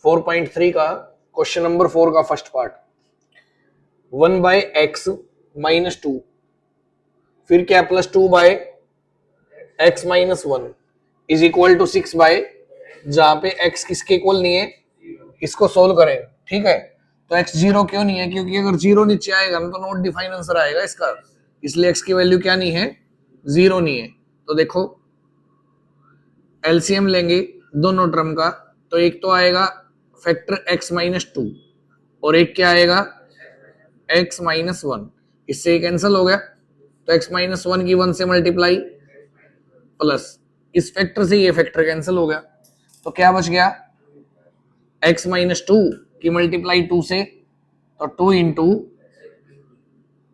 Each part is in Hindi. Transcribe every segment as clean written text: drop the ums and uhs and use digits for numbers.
4.3 का क्वेश्चन नंबर 4 का फर्स्ट पार्ट। 1/x माइनस 2 फिर क्या plus 2/x minus 1 is equal to 6 जहां पे x किसके इक्वल नहीं है, इसको सोल्व करें। ठीक है, तो x जीरो क्यों नहीं है? क्योंकि अगर जीरो नीचे आएगा ना तो नॉट डिफाइन आंसर आएगा इसका, इसलिए x की वैल्यू क्या नहीं है, जीरो नहीं है। तो देखो एलसीएम लेंगे दोनों टर्म का, तो एक तो आएगा फैक्टर x माइनस 2 और एक क्या आएगा x माइनस 1, इससे कैंसिल हो गया। तो x माइनस 1 की 1 से मल्टीप्लाई प्लस इस फैक्टर से ये फैक्टर कैंसिल हो गया, तो क्या बच गया x माइनस 2 की मल्टीप्लाई 2 से, तो 2 इंटू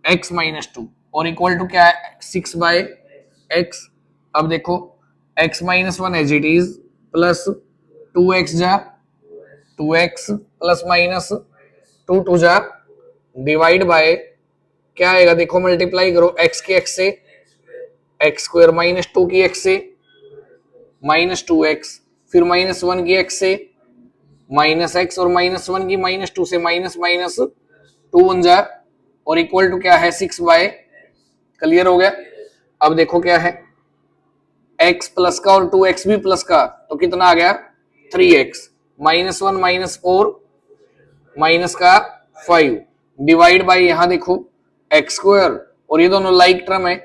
एक्स माइनस 2 और इक्वल टू क्या है 6/x। अब देखो x minus 1 as it is plus 2x जा 2x प्लस माइनस 2 2 जा डिवाइड बाय क्या आएगा, देखो मल्टीप्लाई करो x की x से एक्स स्क्वायर माइनस 2 की x से माइनस 2x फिर माइनस 1 की x से माइनस x और माइनस 1 की माइनस 2 से माइनस माइनस 2 1 जा और इक्वल टू क्या है 6/। क्लियर हो गया। अब देखो क्या है x प्लस का और 2x भी प्लस का, तो कितना आ गया 3x माइनस 1 माइनस 4 माइनस का 5 डिवाइड बाई यहां देखो एक्स स्क्वायर और ये दोनों लाइक टर्म है,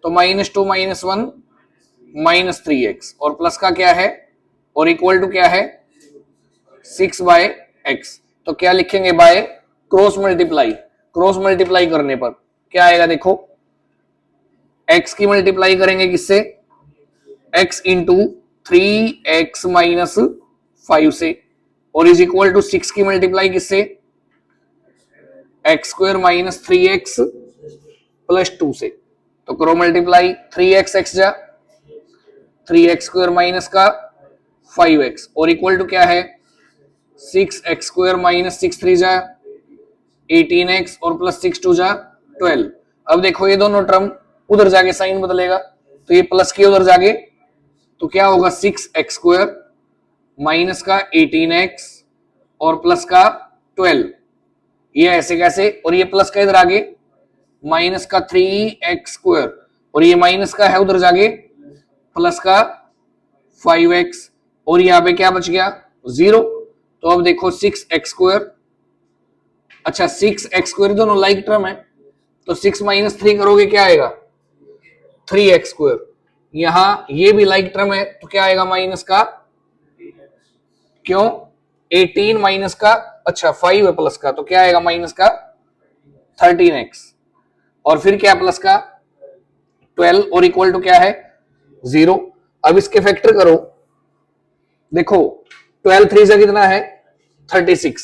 तो माइनस 2 माइनस 1 माइनस 3x और प्लस का क्या है और इक्वल टू क्या है 6/x। तो क्या लिखेंगे by cross multiply, cross multiply करने पर क्या आएगा, देखो x की मल्टीप्लाई करेंगे किससे x इंटू 3x माइनस 5 से और इज इक्वल टू 6 की मल्टीप्लाई किससे x square minus 3x plus 2 से, तो करो मल्टीप्लाई 3x x जा 3x स्क्वायर माइनस का 5x और इक्वल टू क्या है 6x स्क्वायर माइनस 6 3 जा 18x और प्लस 6 2 जा 12। अब देखो ये दोनों टर्म उधर जाके साइन बदलेगा, तो ये प्लस की उधर जाके तो क्या होगा 6x स्क्वायर माइनस का 18x और प्लस का 12, ये ऐसे कैसे, और ये प्लस का इधर आगे माइनस का 3x स्क्वायर और ये माइनस का है उधर जाके प्लस का 5x और यहाँ पे क्या बच गया 0। तो अब देखो 6x स्क्वायर, अच्छा 6x स्क्वायर दोनों लाइक टर्म है, तो 6 माइनस 3 करोगे क्या आएगा 3x स्क्वायर, यहां ये भी लाइक टर्म है तो क्या आएगा माइनस का, क्यों 18 माइनस का, अच्छा 5 है प्लस का, तो क्या आएगा माइनस का 13x और फिर क्या प्लस का 12 और इक्वल टू क्या है 0। अब इसके फैक्टर करो, देखो 12 3 से कितना है 36,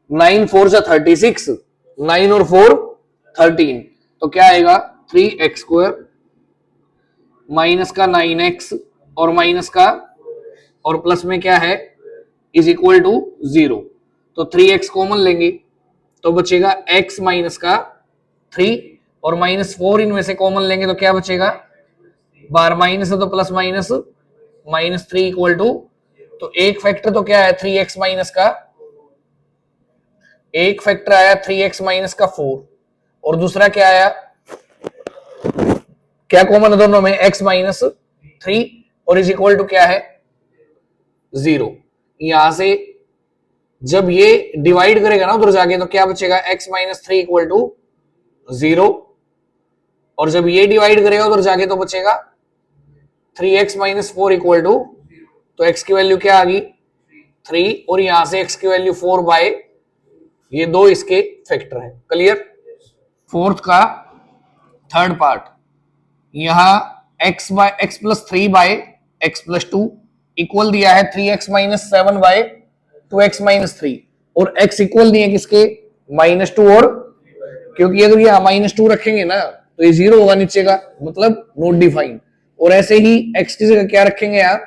9 4 से 36, 9 और 4 13, तो क्या आएगा 3x स्क्वायर माइनस का 9x और माइनस का और प्लस में क्या है इज इक्वल टू 0। तो 3x कॉमन लेंगे तो बचेगा x माइनस का 3 और माइनस 4 इनमें से कॉमन लेंगे तो क्या बचेगा, बार माइनस है तो plus minus minus 3 equal to, तो एक फैक्टर तो क्या है 3x माइनस का, एक फैक्टर आया 3x माइनस का 4 और दूसरा क्या आया, क्या कॉमन है दोनों में x माइनस 3 और इज इक्वल टू क्या है 0। यहां से जब ये डिवाइड करेगा ना उधर जाके तो क्या बचेगा x माइनस 3 इक्वल टू 0 और जब ये डिवाइड करेगा उधर जाके तो बचेगा 3x माइनस 4 इक्वल टू, तो x की वैल्यू क्या आ गई 3 और यहां से x की वैल्यू 4 बाय ये दो इसके फैक्टर है। क्लियर। फोर्थ का थर्ड पार्ट, यहां x by x plus 3 by x plus 2 equal दिया है 3x minus 7 bye 2x minus 3 और x इक्वल दिए किसके माइनस 2 और, क्योंकि अगर ये माइनस 2 रखेंगे ना तो ये 0 होगा नीचे का, मतलब नोट डिफाइन, और ऐसे ही x की जगह क्या रखेंगे यार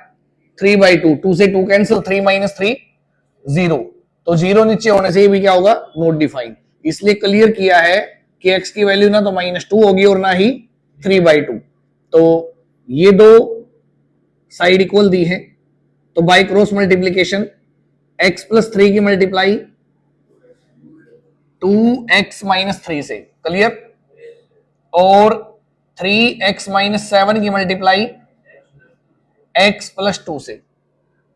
3/2, 2 से 2 कैंसिल 3 माइनस 3 0, तो 0 नीचे होने से ये भी क्या होगा नोट डिफाइन, इसलिए क्लियर किया है कि x की वैल्यू ना तो -2 होगी और ना ही 3/2। तो ये दो साइड इक्वल दी है, तो by cross multiplication x plus 3 की मल्टीप्लाई 2x माइनस 3 से, क्लियर, और 3x माइनस 7 की मल्टीप्लाई x प्लस 2 से।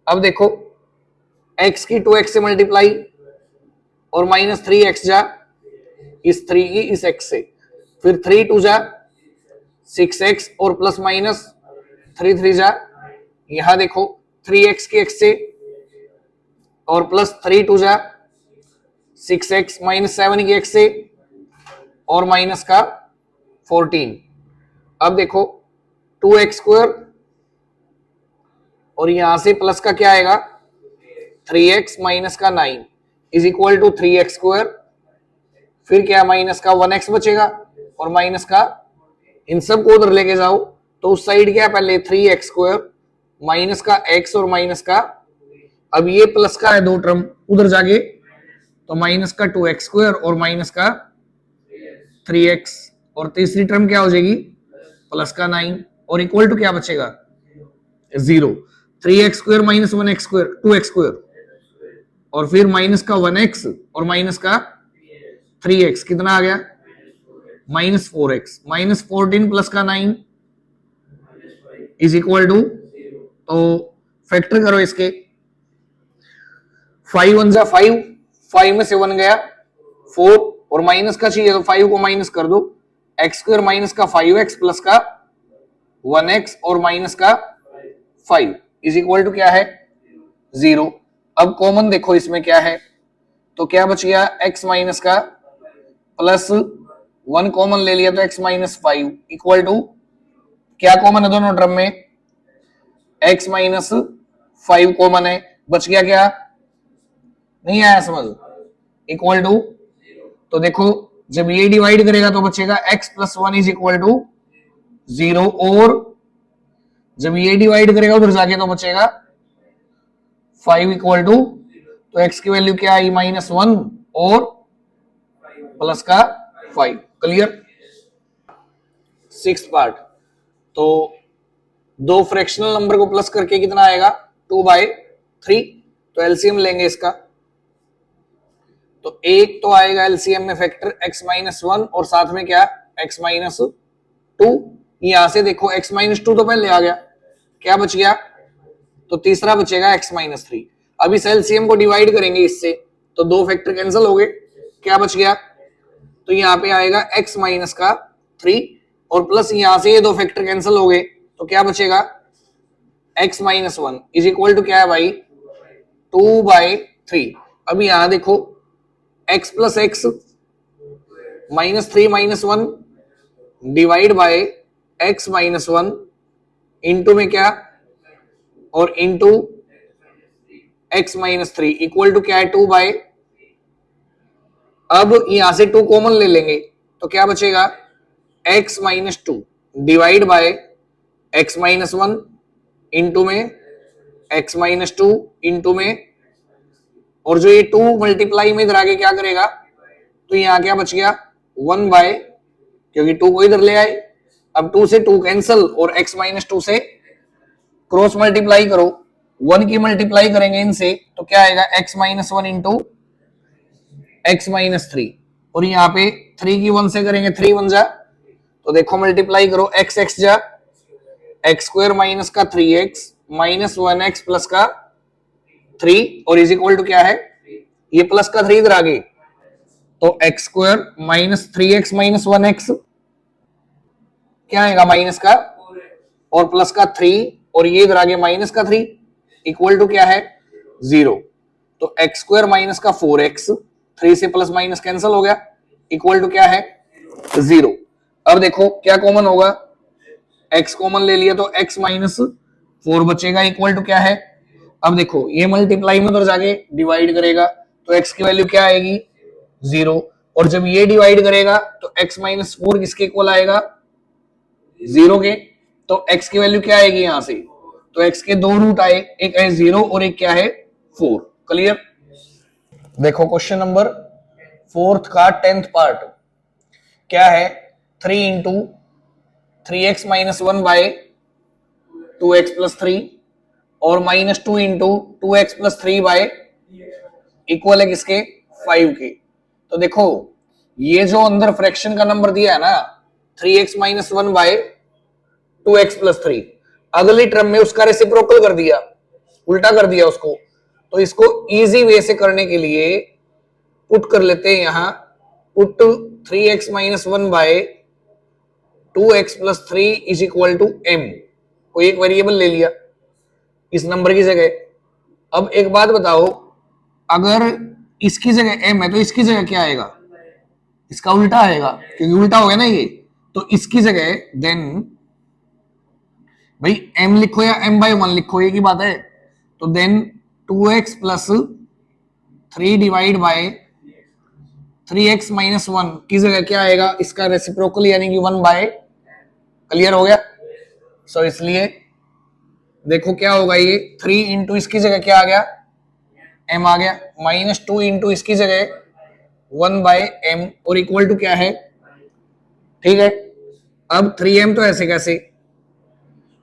अब देखो x की 2x से मल्टीप्लाई और माइनस 3x जा इस 3 की इस x से, फिर 3 2 जा 6x और प्लस माइनस 3 3 जा, यहां देखो 3x की x से और प्लस 3 2 जा 6x माइनस 7 की x से और माइनस का 14। अब देखो 2x स्क्वायर और यहां से प्लस का क्या आएगा 3x माइनस का 9 is equal to 3x square, फिर क्या माइनस का 1x बचेगा और माइनस का, इन सब को उधर लेके जाओ तो उस साइड क्या पहले 3x स्क्वायर माइनस का x और माइनस का, अब ये प्लस का है दो टर्म उधर जाके तो माइनस का 2x स्क्वायर और माइनस का 3x और तीसरी टर्म क्या हो जाएगी प्लस का 9 और इक्वल टू क्या बचेगा 0। 3x square minus 1x square 2x square और फिर माइनस का 1x और माइनस का 3x कितना आ गया माइनस 4x, माइनस 14 प्लस का 9 इज इक्वल टू, तो फैक्टर करो इसके 5 1 जा 5, 5 में से 1 गया 4 और माइनस का चाहिए तो 5 को माइनस कर दो, x स्क्वायर माइनस का 5x प्लस का 1x और माइनस का 5 इज इक्वल टू क्या है 0। अब कॉमन देखो इसमें क्या है तो क्या बच गया x माइनस का प्लस 1 कॉमन ले लिया तो x माइनस 5 इक्वल टू क्या कॉमन है दोनों टर्म में x माइनस 5 कॉमन है, बच गया क्या नहीं आया समझ, इक्वल टू, तो देखो जब ये डिवाइड करेगा तो बचेगा x plus 1 is equal to 0 और जब ये डिवाइड करेगा उधर जाके तो बचेगा 5 इक्वल टू, तो x की वैल्यू क्या आई माइनस 1 और प्लस का 5, क्लियर। 6th पार्ट, तो दो फ्रैक्शनल नंबर को प्लस करके कितना आएगा 2/3, तो एलसीएम लेंगे इसका, तो एक तो आएगा एलसीएम में फैक्टर x माइनस 1 और साथ में क्या x माइनस 2, यहां से देखो x माइनस 2 तो पहले आ गया, क्या बच गया तो तीसरा बचेगा x माइनस 3। अब इस एलसीएम को डिवाइड करेंगे इससे तो दो फैक्टर कैंसिल हो गए, क्या बच गया तो यहाँ पे आएगा x माइनस का 3 और प्लस यहां से ये दो फैक्टर कैंसिल हो गए तो क्या बचेगा x minus 1 is equal to क्या है भाई 2/3। अब यहां देखो x plus x minus 3 minus 1 divide by x minus 1 into में क्या और into x minus 3 equal to क्या है 2 बाय, अब यहां से 2 कॉमन ले लेंगे तो क्या बचेगा x minus 2 divide by x minus 1 into में x माइनस 2 इंटू में, और जो ये 2 मल्टीप्लाई में इधर आगे क्या करेगा तो यहाँ क्या बच गया 1 बाय, क्योंकि 2 को इधर ले आए, अब 2 से 2 कैंसिल और x माइनस 2 से क्रॉस मल्टीप्लाई करो, 1 की मल्टीप्लाई करेंगे इनसे तो क्या आएगा x minus 1 into x minus 3 और यहाँ पे 3 की 1 से करेंगे 3 1 जा, तो देखो मल्टीप्लाई करो x x जा x स्क्वायर माइनस का 3x माइनस 1x प्लस का 3 और इज इक्वल टू क्या है ये प्लस का 3 इधर आ गए तो x square minus 3x minus 1x क्या आएगा माइनस का और प्लस का 3 और ये इधर आगे माइनस का 3 इक्वल टू क्या है 0, तो x स्क्वायर माइनस का 4x 3 से प्लस माइनस कैंसिल हो गया इक्वल टू क्या है 0। अब देखो क्या कॉमन होगा x कॉमन ले लिया तो x माइनस 4 बचेगा इक्वल टू क्या है, अब देखो ये मल्टीप्लाई में उधर जाके डिवाइड करेगा तो x की वैल्यू क्या आएगी 0 और जब ये डिवाइड करेगा तो x माइनस 4 किसके इक्वल आएगा 0 के, तो x की वैल्यू क्या आएगी यहां से, तो x के दो रूट आए, एक है 0 और एक क्या है 4, क्लियर। देखो क्वेश्चन नंबर 4th का 10th पार्ट क्या है 3 into 3x minus 1 by 2x plus 3 और minus 2 into 2x plus 3 by equal है किसके, 5 के। तो देखो ये जो अंदर फ्रैक्शन का नंबर दिया है ना 3x minus 1 by 2x plus 3, अगली टर्म में उसका रेसिप्रोकल कर दिया, उल्टा कर दिया उसको। तो इसको इजी वे से करने के लिए पुट कर लेते हैं यहां, put 3x minus 1 by 2x plus 3 is equal to m, कोई एक वेरिएबल ले लिया इस नंबर की जगह। अब एक बात बताओ, अगर इसकी जगह m है तो इसकी जगह क्या आएगा, इसका उल्टा आएगा, क्योंकि उल्टा हो गया ना ये। तो इसकी जगह देन भाई m लिखो या m बाई 1 लिखो, एक ही बात है। तो then 2x plus 3 divide by 3x minus 1 की जगह क्या आएगा, इसका रेसिप्रोकल यानी कि 1 बाय, क्लियर हो गया। सो इसलिए देखो क्या होगा, ये 3 इंटू इसकी जगह क्या आ गया, m आ गया, माइनस 2 इंटू इसकी जगह 1 बाय m, और इक्वल टू क्या है, ठीक है। अब 3m तो ऐसे कैसे,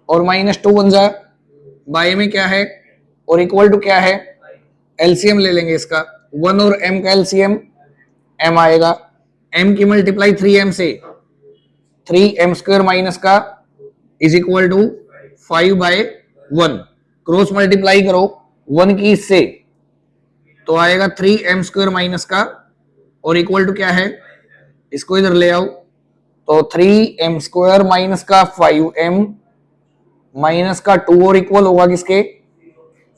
और माइनस 2 बन जाए, बाय में क्या है, और इक्वल टू क्या है, एलसीएम ले लेंगे इसका, 1 और m का एलसीएम m आएगा, m की मल्टीप्लाई 3m से 3m स्क्वायर माइनस का is equal to 5 by 1, cross multiply करो 1 की इससे तो आएगा 3m स्क्वायर माइनस का, और इक्वल टू क्या है, इसको इधर ले आओ, तो 3m स्क्वायर माइनस का 5m माइनस का 2, और इक्वल होगा किसके,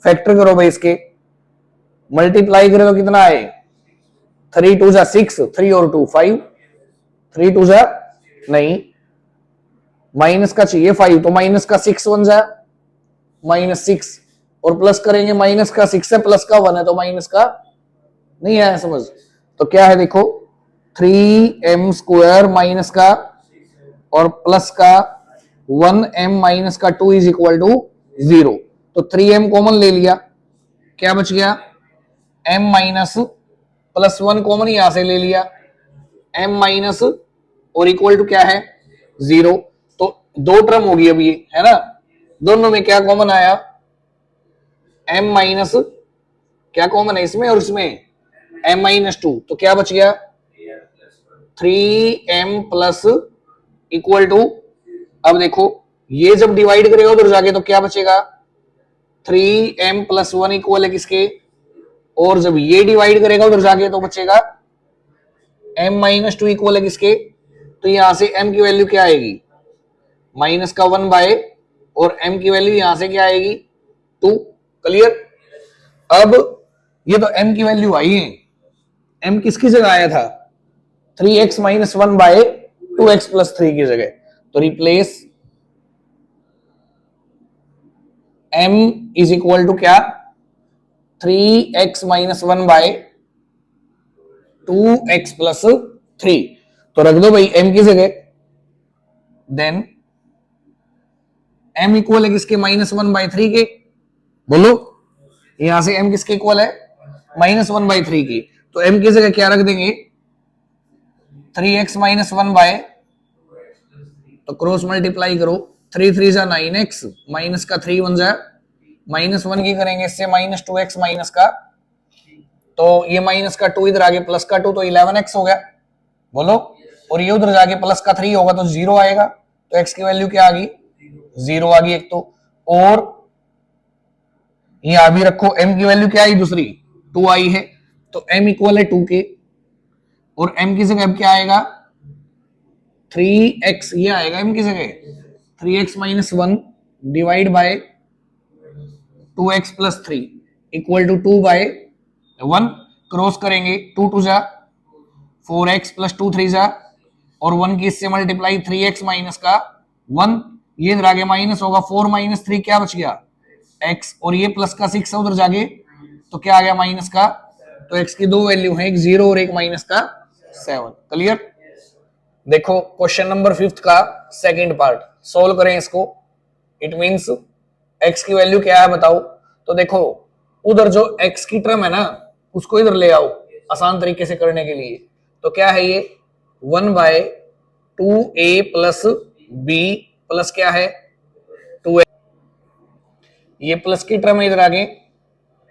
फैक्टर करो भाई इसके, मल्टीप्लाई करो तो कितना आए, 3 2 जा 6, 3 और 2 5, 3 2 जा नहीं, माइनस का चाहिए 5, तो माइनस का 6 बन जाए, माइनस 6, और प्लस करेंगे माइनस का 6 है, प्लस का 1 है, तो माइनस का नहीं आया समझ। तो क्या है देखो 3m स्क्वायर माइनस का और प्लस का 1m माइनस का 2 इज इक्वल टू 0। तो 3m कॉमन ले लिया, क्या बच गया, m माइनस प्लस 1 कॉमन यहां से ले लिया, m माइनस और इक्वल टू क्या है 0। तो दो टर्म होगी अब ये, है ना, दोनों में क्या कॉमन आया, m माइनस क्या कॉमन है इसमें और इसमें, m माइनस 2, तो क्या बच गया 3m प्लस इक्वल टू, अब देखो ये जब डिवाइड करेगा उधर जाके तो क्या बचेगा, 3m प्लस 1 इक्वल है किसके, और जब ये डिवाइड करेगा उधर जाके तो बचेगा m माइनस 2 इक्वल है किसके, तो यहां से m की वैल्यू क्या आएगी, माइनस का 1 बाय, और m की वैल्यू यहां से क्या आएगी 2, क्लियर। अब ये तो m की वैल्यू आई है, m किसकी जगह आया था 3x minus 1 by 2x plus 3 की जगह, तो replace m is equal to क्या 3x minus 1 by 2x plus 3, तो रख दो भाई m की जगह, देन m इक्वल है किसके, माइनस 1 बाय 3 के, बोलो यहां से m किसके इक्वल है, माइनस 1 बाय 3 की, तो m की जगह क्या रख देंगे 3x माइनस 1 बाय, तो क्रॉस मल्टीप्लाई करो 3 3 जा 9x, माइनस का 3 बन जाए, माइनस 1 की करेंगे इससे माइनस 2x माइनस का, तो ये माइनस का 2 इधर आगे प्लस का 2, तो 11x हो गया, बोलो, और ये उधर जाके प्लस का 3 होगा तो 0 आएगा, तो x की वैल्यू क्या आ गई 0 आ गई एक तो, और यहां भी रखो m की वैल्यू क्या आई दूसरी 2 आई है, तो m इक्वल है 2 के, और m की जगह अब क्या आएगा 3x, ये आएगा m की जगह 3x minus 1 divide by 2x plus 3 equal to 2 by 1, cross करेंगे 2 2 जा 4x प्लस 2 3 जा, और 1 की इससे मल्टीप्लाई 3x माइनस का 1, ये इधर आगे माइनस होगा 4 माइनस 3 क्या बच गया x, और ये प्लस का 6 है उधर जाके तो क्या आ गया माइनस का, तो x की दो वैल्यू है, एक 0 और एक माइनस का 7, क्लियर। देखो क्वेश्चन नंबर 5 का सेकंड पार्ट सोल्व करें इसको, इट मींस x की वैल्यू क्या है बताओ, तो देखो उधर जो x की टर्म है ना उसको इधर ले आओ आसान तरीके से करने के लिए, तो क्या है ये 1 bye 2a plus b plus क्या है 2a, ये प्लस की टर्म है इधर आगे,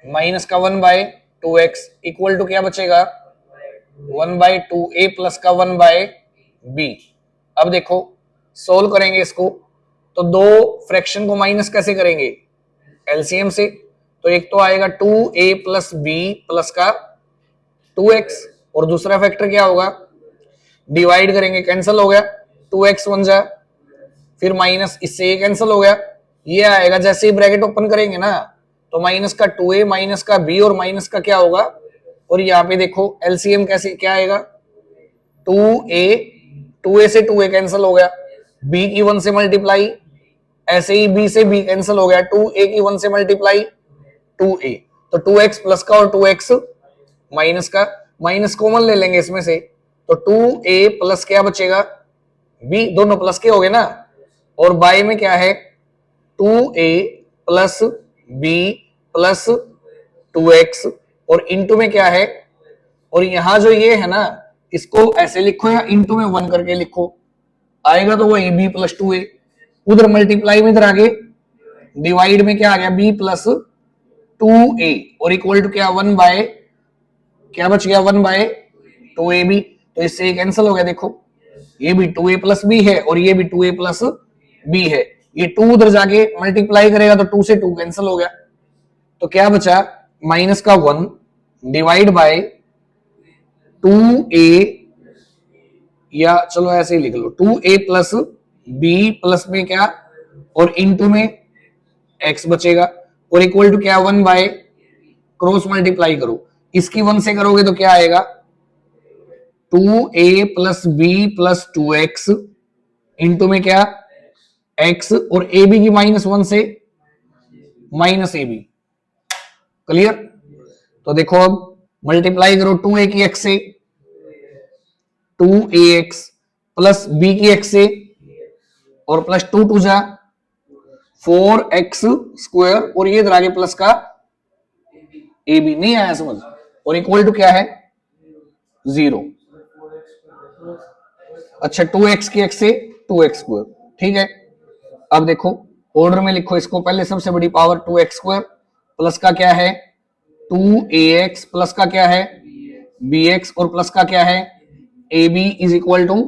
माइनस का 1 बाय 2x इक्वल टू क्या बचेगा 1/2a प्लस का 1/b। अब देखो सोल्व करेंगे इसको तो दो फ्रैक्शन को माइनस कैसे करेंगे एलसीएम से। तो एक तो आएगा 2a प्लस b प्लस का 2x और दूसरा फैक्टर क्या होगा डिवाइड करेंगे कैंसिल हो गया 2x बन जाए फिर माइनस इससे ये कैंसिल हो गया ये आएगा जैसे ही ब्रैकेट ओपन करेंगे ना तो माइनस का 2a माइनस का b और माइनस का क्या होगा और यहाँ पे देखो एलसीएम कैसे क्या आएगा 2a से 2a कैंसिल हो गया b की 1 से मल्टीप्लाई ऐसे ही b से b कैंसिल हो गया 2a की 1 से मल्टीप्लाई 2a तो 2x प्लस का और 2x माइनस का माइनस कॉमन ले लेंगे इसमें से तो 2a प्लस क्या बचेगा b दोनों प्लस के हो गए ना और बाय में क्या है 2a plus b plus 2x और इंटू में क्या है और यहां जो ये है ना इसको ऐसे लिखो या इंटू में 1 करके लिखो आएगा तो वही b प्लस 2a उधर मल्टीप्लाई में इधर आगे डिवाइड में क्या आ गया b प्लस 2a और इक्वल टू क्या 1 बाय क्या बच गया 1/2ab तो इससे ये कैंसिल हो गया देखो ये भी 2a प्लस b है और ये भी 2a प्लस b है ये 2 उधर जाके मल्टीप्लाई करेगा तो 2 से 2 कैंसिल हो गया तो क्या बचा माइनस का 1 डिवाइड बाय 2a या चलो ऐसे ही लिख लो 2a प्लस b प्लस में क्या और इनटू में x बचेगा और इक्वल टू क्या 1 बाय क्रॉस मल्टीप्लाई करो इसकी 1 से करोगे तो क्या आएगा 2a plus b plus 2x into में क्या x और ab की -1 से माइनस ab क्लियर। तो देखो अब मल्टीप्लाई करो 2a की x से 2ax प्लस b की x से और प्लस 2 2 जा 4x स्क्वायर और ये इधर आगे प्लस का ab नहीं आया समझ और इक्वल टू क्या है 0। अच्छा 2x की x से 2x स्क्वायर ठीक है। अब देखो ऑर्डर में लिखो इसको पहले सबसे बड़ी पावर 2x स्क्वायर प्लस का क्या है 2ax प्लस का क्या है bx और प्लस का क्या है ab इज इक्वल टू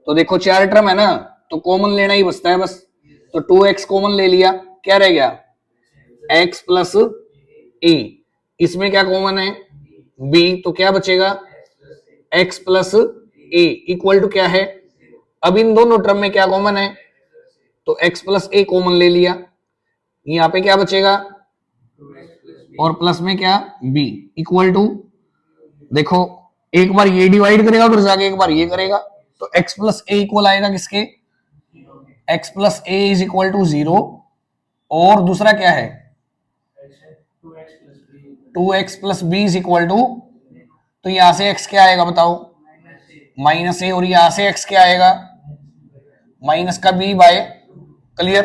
तो देखो 4 टर्म है ना तो कॉमन लेना ही बचता है बस तो 2x कॉमन ले लिया क्या रह गया x प्लस a इसमें क्या कॉमन है b तो क्या बचेगा x plus a equal to क्या है अब इन दोनों टर्म में क्या कॉमन है तो x प्लस a कॉमन ले लिया यहाँ पे क्या बचेगा और प्लस में क्या b इक्वल टू देखो एक बार ये डिवाइड करेगा फिर जाके एक बार ये करेगा तो x प्लस a इक्वल आएगा किसके x plus a is equal to 0 और दूसरा क्या है 2x plus b is equal to तो यहां से x क्या आएगा बताओ माइनस a और यहां से x क्या आएगा माइनस का b बाय क्लियर।